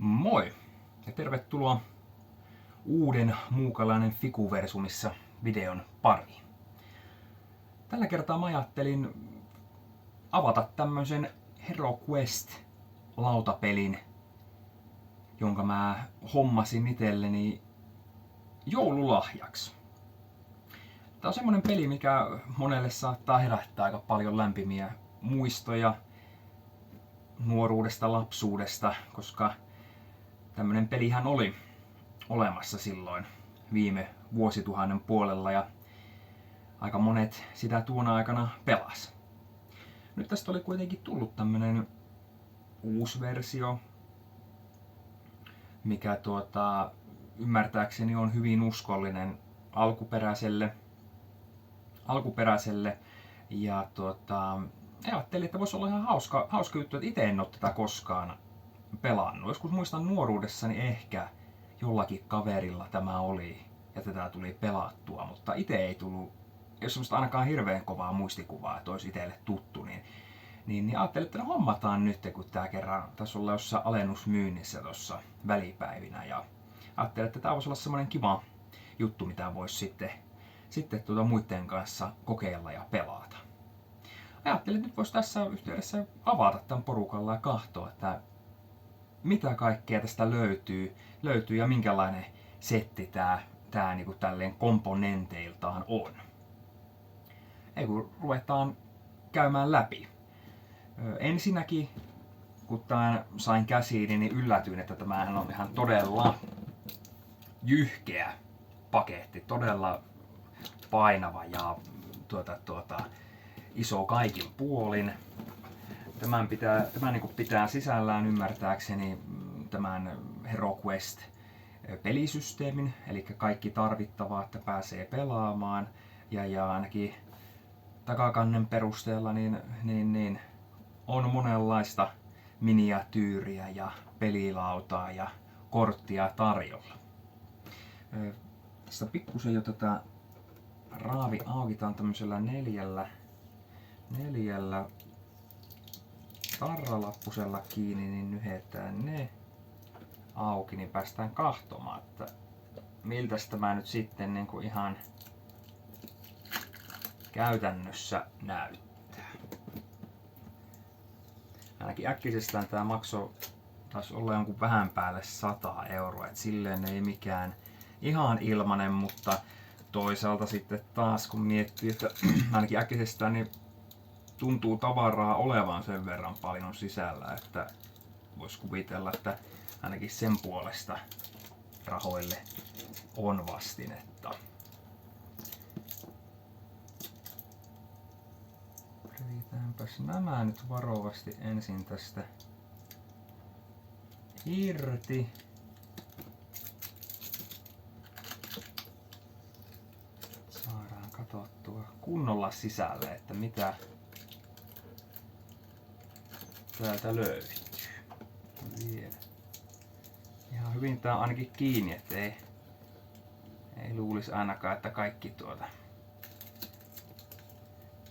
Moi ja tervetuloa uuden Muukalainen Fiku-versumissa videon pariin. Tällä kertaa mä ajattelin avata tämmöisen HeroQuest-lautapelin, jonka mä hommasin itselleni joululahjaksi. Tää on semmonen peli, mikä monelle saattaa herättää aika paljon lämpimiä muistoja nuoruudesta, lapsuudesta, koska tämmönen pelihän oli olemassa silloin viime vuosituhannen puolella ja aika monet sitä tuona aikana pelas. Nyt tästä oli kuitenkin tullut tämmönen uusi versio, mikä ymmärtääkseni on hyvin uskollinen alkuperäiselle ja ajattelin, että voisi olla ihan hauska juttu, että itse en ole tätä koskaan pelannut. Joskus muistan nuoruudessani ehkä jollakin kaverilla tämä oli ja tätä tuli pelattua, mutta itse ei tullut, jos semmoista ainakaan hirveän kovaa muistikuvaa, että olisi itselle tuttu, niin ajattelin, että hommataan nyt, kun tämä kerran taisi olla jossain alennusmyynnissä tuossa välipäivinä, ja ajattelin, että tämä voisi olla semmoinen kiva juttu, mitä voisi sitten muiden kanssa kokeilla ja pelata. Ajattelin, että nyt voisi tässä yhteydessä avata tämän porukalla ja katsoa, että mitä kaikkea tästä löytyy ja minkälainen setti tää niinku tälleen komponenteiltaan on. Ei kun ruvetaan käymään läpi. Ensinnäkin kun tämän sain käsiini, niin yllätyin, että tämähän on ihan todella jyhkeä paketti, todella painava ja iso kaikin puolin. Tämä pitää sisällään ymmärtääkseni tämän HeroQuest pelisysteemin, eli kaikki tarvittavaa, että pääsee pelaamaan, ja ainakin takakannen perusteella niin on monenlaista miniatyyriä ja pelilautaa ja korttia tarjolla. Tästä pikkusen jo tätä raavi aukitaan tämmöisellä neljällä tarralappusella kiinni, niin nyhetään ne auki, niin päästään kahtomaan, että miltäs tämä nyt sitten niin kuin ihan käytännössä näyttää. Ainakin äkkisestään tämä taisi olla jonkun vähän päälle 100 €, et silleen ei mikään ihan ilmanen, mutta toisaalta sitten taas kun miettii, että ainakin äkkisestään niin tuntuu tavaraa olevan sen verran paljon sisällä, että voisi kuvitella, että ainakin sen puolesta rahoille on vastinetta. Revitäänpäs nämä nyt varovasti ensin tästä irti. Saadaan katsottua kunnolla sisälle, että mitä täältä löytyy. Vielä. Ihan hyvin tää on ainakin kiinni, ettei ei luulisi ainakaan, että kaikki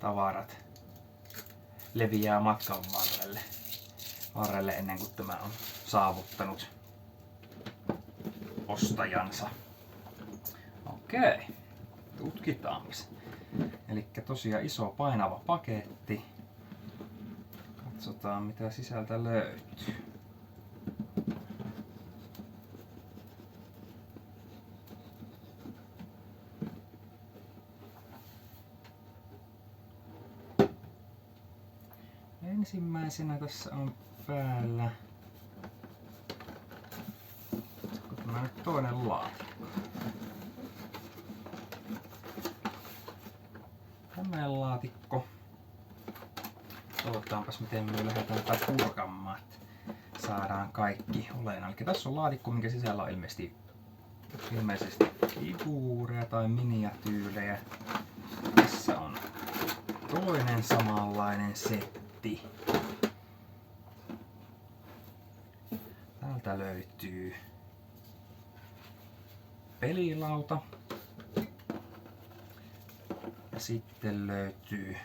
tavarat leviää matkan varrelle ennen kuin tämä on saavuttanut ostajansa. Okei, tutkitaanpas. Elikkä tosiaan iso painava paketti. Katsotaan mitä sisältä löytyy. Ensimmäisenä tässä on päällä tämä nyt toinen laatikko. Tämä laatikko. Katsotaanpas miten me lähdetään tätä purkamaan, että saadaan kaikki olennainen. Eli tässä on laatikko, minkä sisällä on ilmeisesti figuureja tai miniatyylejä. Tässä on toinen samanlainen setti. Täältä löytyy pelilauta. Ja sitten löytyy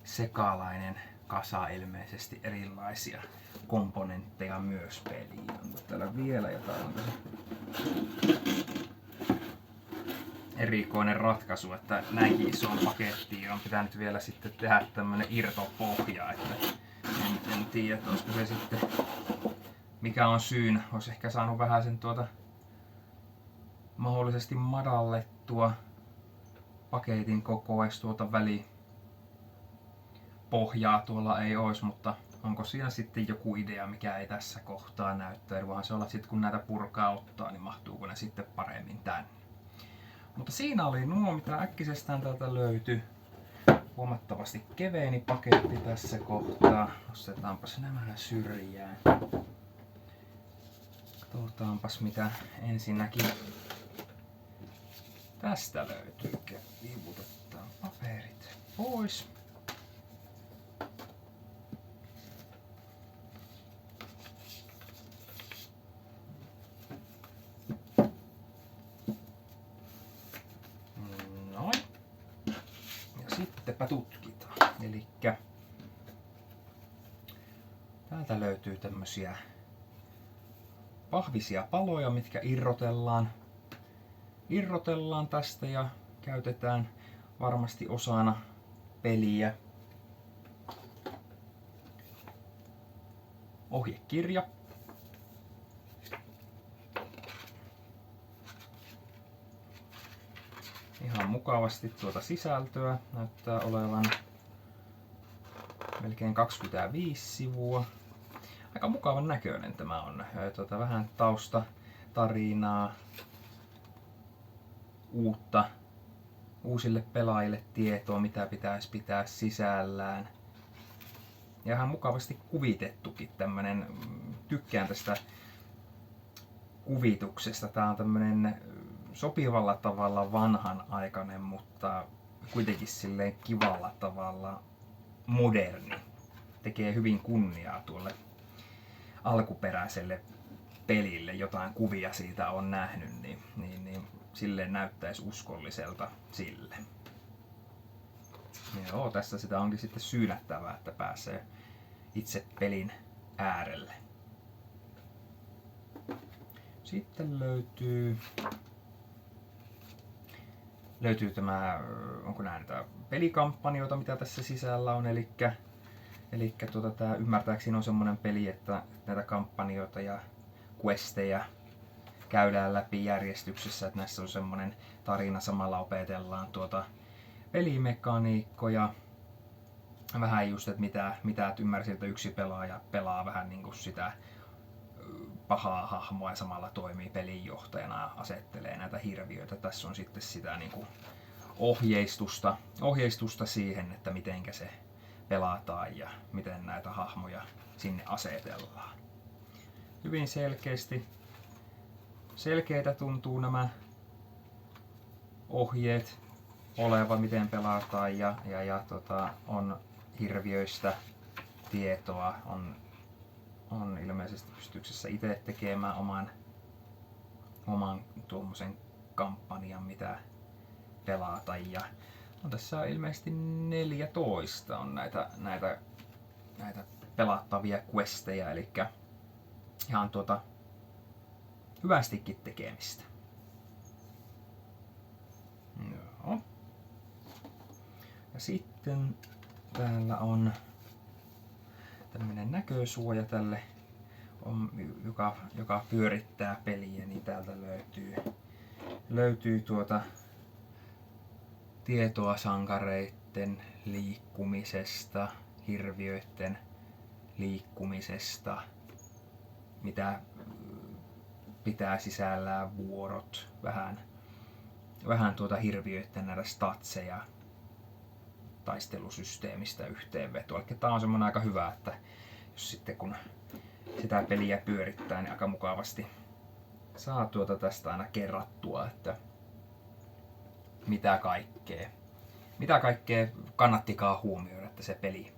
sekalainen kasa ilmeisesti erilaisia komponentteja myös peliin. Onko täällä vielä jotain? Onko se erikoinen ratkaisu, että näinkin isoon pakettiin on pitänyt vielä sitten tehdä tämmönen irtopohja, että en tiedä, että olisiko se sitten, mikä on syyn. Olisi ehkä saanut vähän sen mahdollisesti madallettua paketin kokois välipohjaa tuolla ei olisi, mutta onko siinä sitten joku idea, mikä ei tässä kohtaa näyttäydy, vaan se olla sitten kun näitä purkaa ottaa, niin mahtuuko ne sitten paremmin tänne. Mutta siinä oli nuo, mitä äkkisestään täältä löytyi. Huomattavasti keveini paketti tässä kohtaa. Nostetaanpas nämä syrjään. Katsotaanpas mitä ensinnäkin tästä löytyy. Viivutetaan paperit pois. Noin. Ja sittenpä tutkitaan. Elikkä täältä löytyy tämmösiä pahvisia paloja, mitkä irrotellaan tästä ja käytetään varmasti osana peliä. Ohjekirja. Ihan mukavasti tuota sisältöä. Näyttää olevan melkein 25 sivua. Aika mukavan näköinen tämä on. Vähän taustatarinaa, uusille pelaajille tietoa, mitä pitäisi pitää sisällään. Ja ihan mukavasti kuvitettukin tämmönen. Tykkään tästä kuvituksesta. Tää on tämmönen sopivalla tavalla vanhanaikainen, mutta kuitenkin silleen kivalla tavalla moderni. Tekee hyvin kunniaa tuolle alkuperäiselle pelille. Jotain kuvia siitä on nähnyt, niin silleen näyttäisi uskolliselta sille. Joo, tässä sitä onkin sitten syynättävää, että pääsee itse pelin äärelle. Sitten löytyy tämä, onko näitä pelikampanjoita, mitä tässä sisällä on, elikkä tää ymmärtääkseni on semmonen peli, että näitä kampanjoita ja questeja käydään läpi järjestyksessä, että näissä on semmonen tarina, samalla opetellaan pelimekaniikkoja. Vähän just, että mitä ymmärsin, että yksi pelaaja pelaa vähän niinku sitä pahaa hahmoa ja samalla toimii pelinjohtajana ja asettelee näitä hirviöitä. Tässä on sitten sitä niinku ohjeistusta siihen, että mitenkä se pelataan ja miten näitä hahmoja sinne asetellaan. Hyvin selkeitä tuntuu nämä ohjeet olevan, miten pelataan ja on hirviöistä tietoa, on ilmeisesti pystyksessä itse tekemään oman tuommoisen kampanjan, mitä pelata. Ja tässä on ilmeisesti 14 on näitä pelattavia questeja, eli ihan hyvästikin tekemistä. Joo. Ja sitten täällä on tämmönen näkösuoja tälle, joka pyörittää peliä, niin täältä löytyy tietoa sankareiden liikkumisesta, hirviöiden liikkumisesta, mitä pitää sisällään vuorot, vähän hirviöiden näitä statseja, taistelusysteemistä yhteenvetoa. Eli tää on semmonen aika hyvä, että jos sitten kun sitä peliä pyörittää, niin aika mukavasti saa tästä aina kerrattua, että mitä kaikkea kannattikaan huomioida, että se peli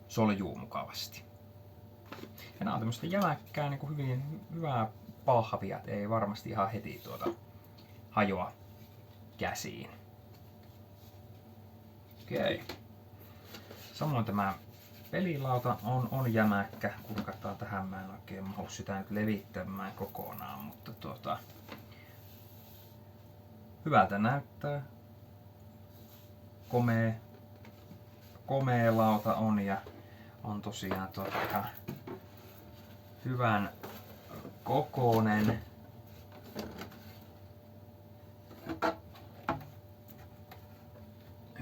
soljuu mukavasti. Ja nämä on tämmöistä jämäkkää, niin kuin hyvää pahvia, että ei varmasti ihan heti hajoa käsiin. Okei. Samoin tämä Pelilauta on jämäkkä, kurkataan tähän, mä en oikein mahdu sitä nyt levittämään kokonaan, mutta hyvältä näyttää. Komea lauta on ja on tosiaan ihan hyvän kokoinen.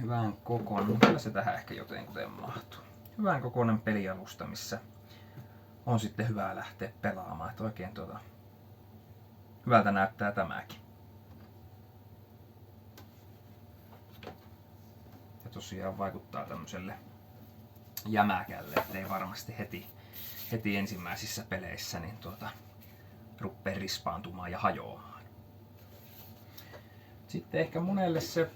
Hyvän kokoinen, kyllä se tähän ehkä jotenkuten mahtuu. Hyvän kokoinen pelialusta, missä on sitten hyvä lähteä pelaamaan. Että oikein hyvältä näyttää tämäkin. Ja tosiaan vaikuttaa tämmöiselle jämäkälle, ettei varmasti heti ensimmäisissä peleissä niin ruppee rispaantumaan ja hajoamaan. Sitten ehkä monelle se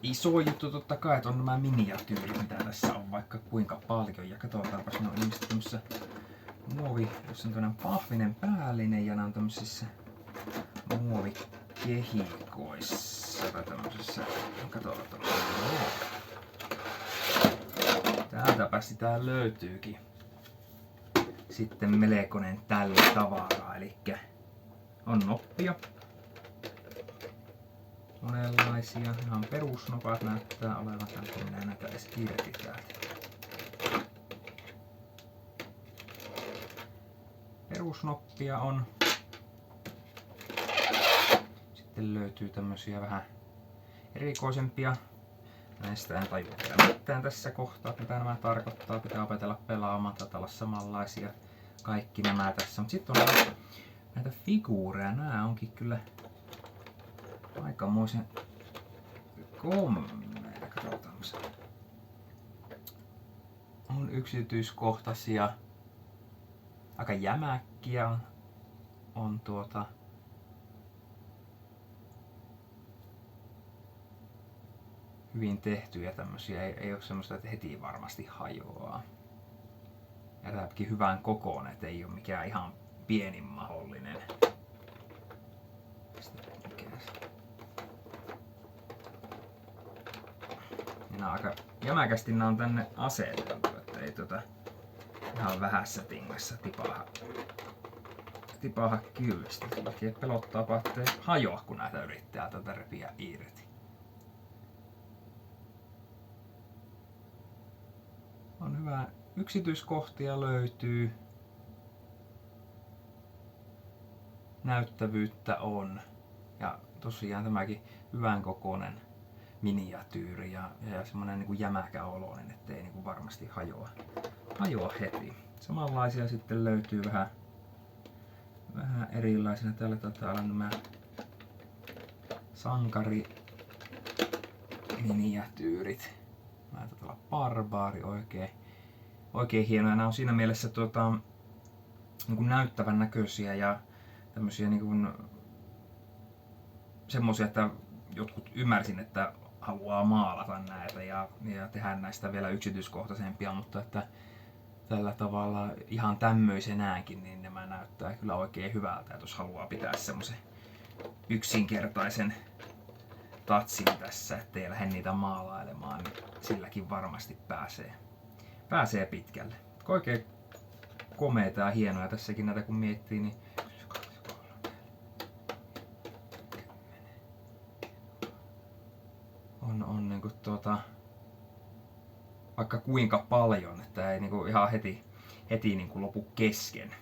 iso juttu totta kai, että on nämä miniatyyrit, mitä tässä on vaikka kuinka paljon. Ja katsotaanpas, ne on ilmeisesti tämmössä jossa on tämmönen pahvinen päällinen ja ne on tämmöisissä muovikehikoissa tai tämmöisessä. Katsotaan. Täältäpä sitä löytyykin sitten melkoinen tällä tavaraa, eli on noppia. Monenlaisia, ihan perusnopat näyttää olevan, kun minä näitä edes irti täältä. Perusnoppia on. Sitten löytyy tämmösiä vähän erikoisempia. Näistä en tajua mitään tässä kohtaa, mitä nämä tarkoittaa. Pitää opetella pelaamaan, taitaa olla samanlaisia kaikki nämä tässä. Mutta sitten on näitä figuureja, nämä onkin kyllä aikamoisen kommeita. Katsotaan. On yksityiskohtaisia, aika jämäkkiä on hyvin tehtyjä tämmösiä, ei ole semmoista, että heti varmasti hajoaa. Ja tämäkin hyvän kokoinen, että ei ole mikään ihan pienin mahdollinen. Nämä on aika jämäkästi nämä on tänne aseteltu, että ei ihan vähässä tingassa tipaha kyllistä. Vaikka pelottaa, ettei hajoa, kun näitä yrittää tätä repiä irti. On hyvä, yksityiskohtia löytyy. Näyttävyyttä on. Ja tosiaan tämäkin hyvän kokoinen miniatyyri ja semmonen niinku jämäkä oloinen, ettei niinku varmasti hajoa heti. Samanlaisia sitten löytyy vähän erilaisina. Täällä taitaa olla nämä sankari miniatyyrit. Nämä taitaa olla barbaari, oikein hienoja. Nämä on siinä mielessä niinku näyttävän näköisiä ja tämmösiä niinku semmosia, että jotkut ymmärsin, että haluaa maalata näitä ja tehdä näistä vielä yksityiskohtaisempia, mutta että tällä tavalla ihan tämmöisenäänkin niin nämä näyttää kyllä oikein hyvältä, että jos haluaa pitää semmoisen yksinkertaisen tatsin tässä, ettei lähde niitä maalailemaan, niin silläkin varmasti pääsee pitkälle. Oikein komeita ja hienoja tässäkin näitä kun miettii, niin on niinku vaikka kuinka paljon, että ei niinku ihan heti niinku lopu kesken.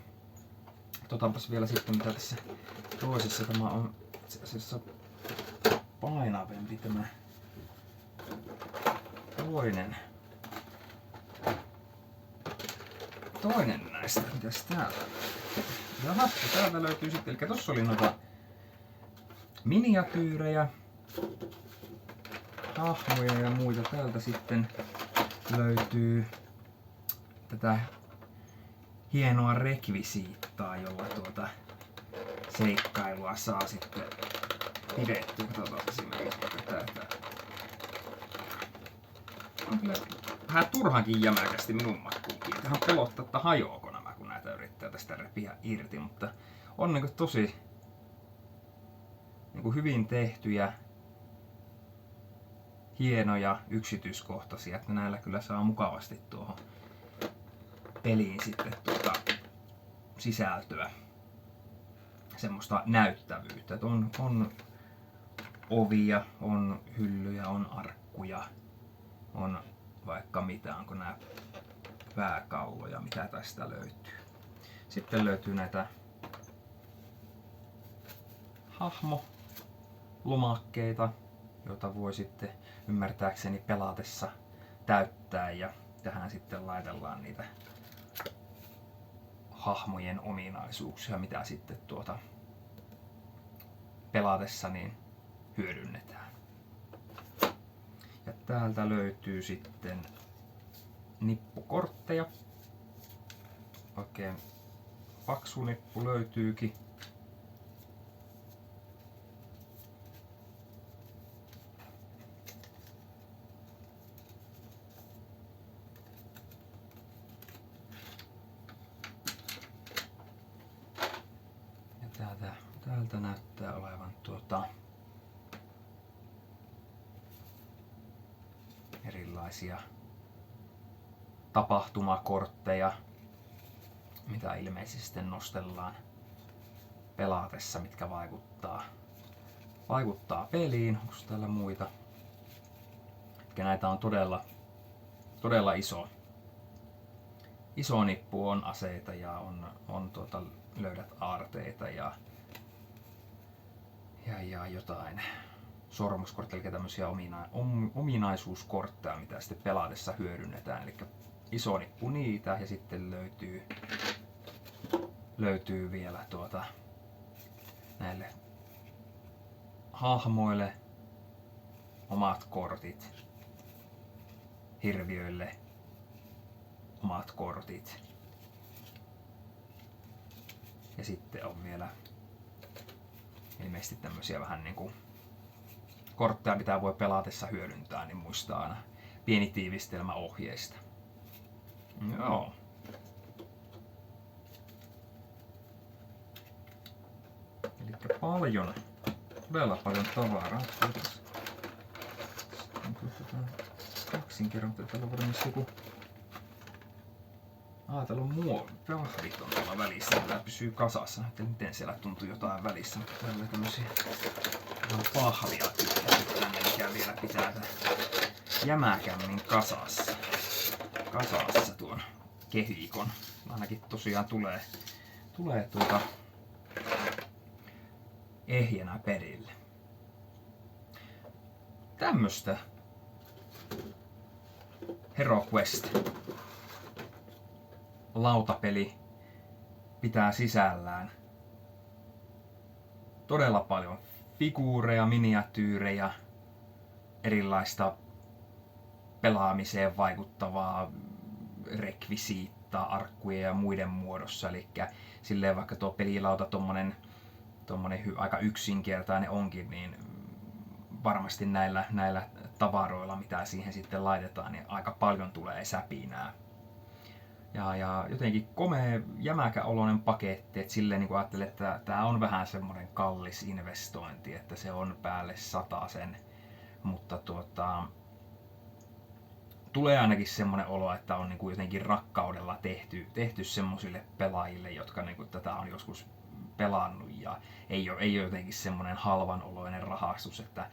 Katsotaanpas vielä sitten mitä tässä toisessa, tämä on itse asiassa painavempi tämä toinen näistä. Mitäs täällä? Jaha, täältä löytyy sitten, eli tossa oli noita miniatyyrejä, hahmoja ja muita. Täältä sitten löytyy tätä hienoa rekvisiittaa, jolla seikkailua saa sitten pidettyä. Katsotaan esimerkiksi tätä. On kyllä vähän turhankin jämäkästi minun makkuunkin. Tähän pelottaa, että hajoako nämä, kun näitä yrittää tästä repiä irti, mutta on niinku tosi niinku hyvin tehtyjä hienoja, yksityiskohtaisia, että näillä kyllä saa mukavasti tuohon peliin sitten sisältöä, semmoista näyttävyyttä, että on ovia, on hyllyjä, on arkkuja, on vaikka mitä, onko nämä pääkalloja, mitä tästä löytyy. Sitten löytyy näitä hahmolomakkeita, joita voi sitten ymmärtääkseni pelatessa täyttää, ja tähän sitten laitellaan niitä hahmojen ominaisuuksia, mitä sitten pelatessa niin hyödynnetään. Ja täältä löytyy sitten nippukortteja. Oikein paksu nippu löytyykin. Ja täältä näyttää olevan erilaisia tapahtumakortteja, mitä ilmeisesti nostellaan pelatessa, mitkä vaikuttaa peliin. Onko täällä muita? Ja näitä on todella iso nippu, on aseita ja on löydät aarteita ja jotain sormuskortteja, eli tämmöisiä ominaisuuskortteja, mitä sitten pelatessa hyödynnetään. Eli iso nippu niitä, ja sitten löytyy vielä näille hahmoille omat kortit, hirviöille omat kortit. Ja sitten on vielä ilmeisesti tämmöisiä vähän niinku kortteja, mitä voi pelatessa hyödyntää, niin muistaa aina pieni tiivistelmä ohjeista. Joo. Elikkä todella paljon tavaraa. Kaksinkerran, täällä on varmasti joku... täällä on pahvit on tuolla välissä, tää pysyy kasassa. Miten siellä tuntuu jotain välissä, mutta täällä on tämmösiä pahvia tänne, mikä vielä pitää jämäkämmin kasassa tuon kehikon. Ainakin tosiaan tulee ehjänä perille. Tämmöstä HeroQuest lautapeli pitää sisällään todella paljon figuureja, miniatyyrejä, erilaista pelaamiseen vaikuttavaa rekvisiittaa arkkuja ja muiden muodossa. Eli silleen vaikka tuo pelilauta tommonen aika yksinkertainen onkin, niin varmasti näillä tavaroilla, mitä siihen sitten laitetaan, niin aika paljon tulee säpinää. Ja jotenkin komea, jämäkä oloinen paketti, että silleen niin ajattelin, että tää on vähän semmoinen kallis investointi, että se on päälle 100 sen, mutta tulee ainakin semmoinen olo, että on niin kuin jotenkin rakkaudella tehty semmoisille pelaajille, jotka niin kuin tätä on joskus pelannut, ja ei ole jotenkin semmoinen halvan oloinen rahastus, että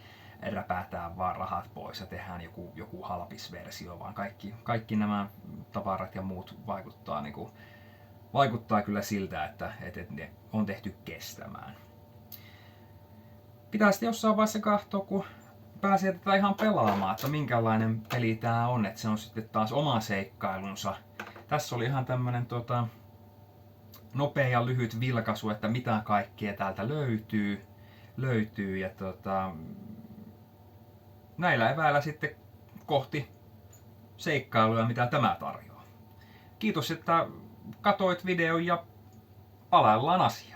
räpätään vaan rahat pois ja tehdään joku halpis versio, vaan kaikki nämä tavarat ja muut vaikuttaa kyllä siltä, että ne on tehty kestämään. Pitää sitten jossain vaiheessa katsoa, kun pääsee tätä ihan pelaamaan, että minkälainen peli tää on, että se on sitten taas oma seikkailunsa. Tässä oli ihan tämmönen nopea ja lyhyt vilkaisu, että mitä kaikkea täältä löytyy ja näillä eväillä sitten kohti seikkailuja, mitä tämä tarjoaa. Kiitos, että katoit videon ja palaillaan asiaan.